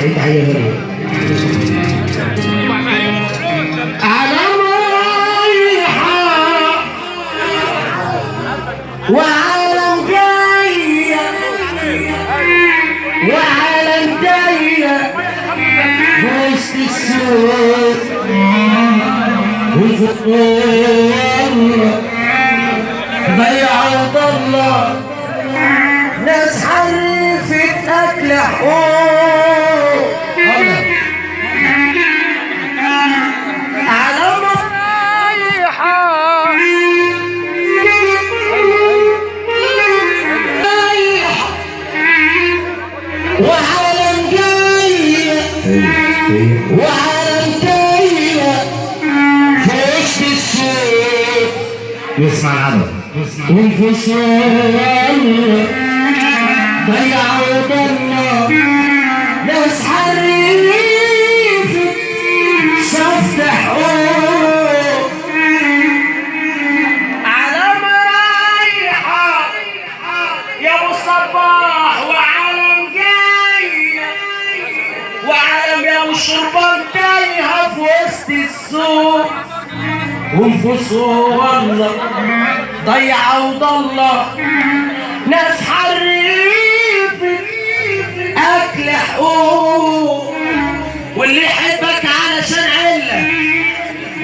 انت حاجه غير على رايحه وعالم جايه وعالم جايه في وسط السوق والفطور ضيعوا ضله ناس حرفت اكل حقوق على رايحه وعالم جايه وعالم جايه في وسط السوق يسمع العدد والفصول ضيعوا ضله ناس حريفه صف حقوق على رايحه يا ابو صباح وعالم جايه وعالم يا ابو شربان تايهه في وسط السوق والفصول ضيعوا ضله ناس حريفه اكل حقوق واللي يحبك علشان عله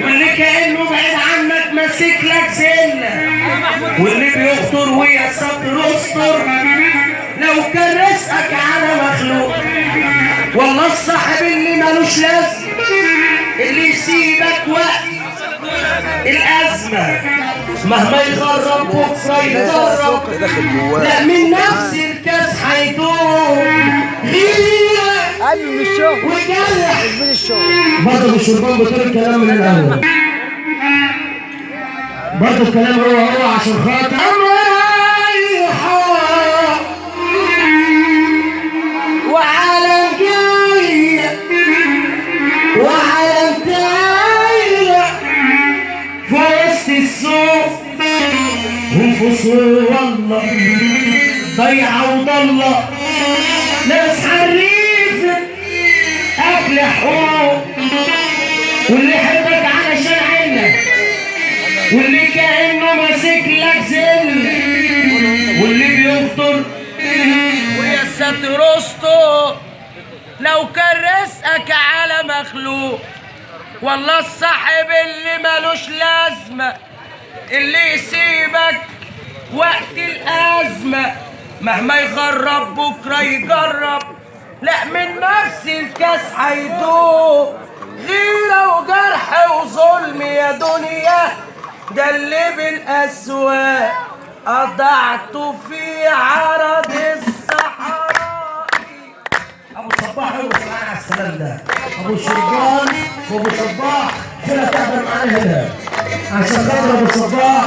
واللي كانه بعيد عنك ماسك لك سله واللي بيخطر ويا صبر استر لو كان رزقك على مخلوق والله الصاحب اللي مالوش لازمه اللي يسيبك وقت الأزمة مهما يخرب بكرة يتسرب لا من نفس الكاس هيدوم غيرة من الشغل وجرح من الشغل برضه الشربان بطول الكلام من الأول برضه الكلام هو عشان خاطر رايحة وعالم جاية وعالم تايلة في وسط السوق والفصول والله ضيعوا ضله ناس حريفه اكل حقوق واللي يحبك علشان عينك واللي كانه ماسك لك زل واللي بيخطر ويا ستر استر لو كان رزقك على مخلوق والله الصاحب اللي مالوش لازمة اللي يسيبك وقت الأزمة مهما يغرب بكرة يجرب لا من نفس الكاس هيدوق غيرة وجرح وظلم يا دنيا ده اللي بالأسواق قطعته في عرض الصحراء. أبو صباح يقول معانا على السلام ده أبو شربان وأبو صباح كده تحضر معانا هنا عشان خاطر أبو صباح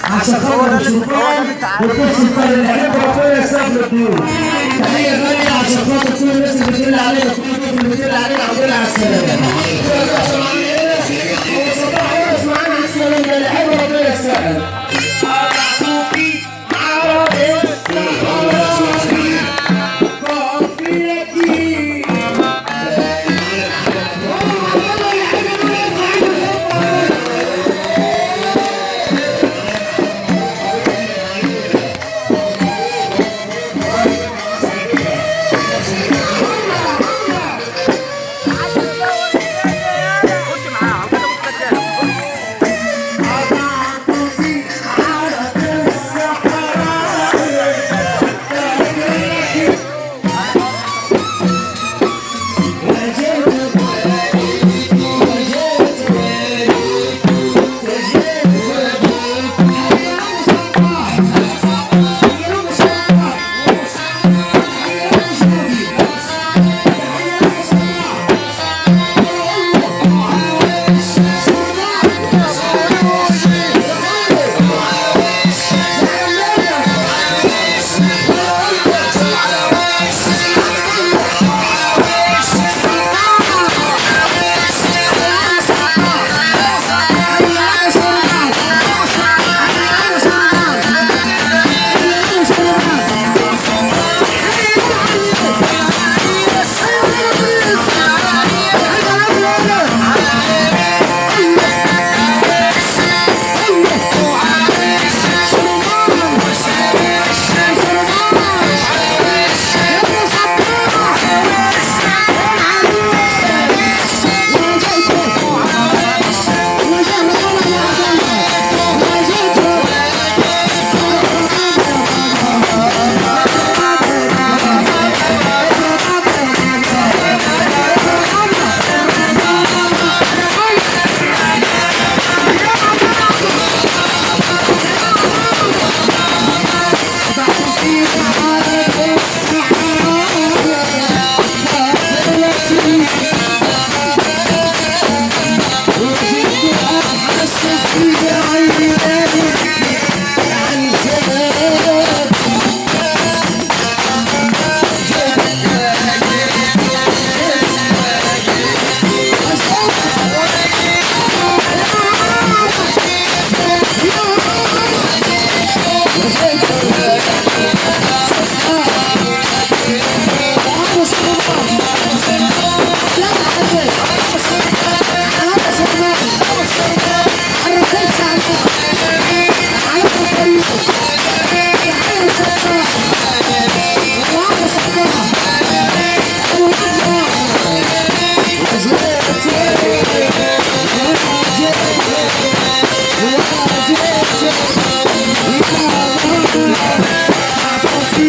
عشان خاطر أبو شربان والقصة الثانية اللي يحب ربنا يستقبل الضيوف. تحية غالية عشان خاطر كل الناس اللي بتدل علينا كل الناس اللي بتدل علينا عودنا على السلامة. أبو صباح يقول معانا على السلام ده اللي يحب ربنا يستقبل. قطعته في عرض الصحراء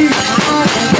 الحبيب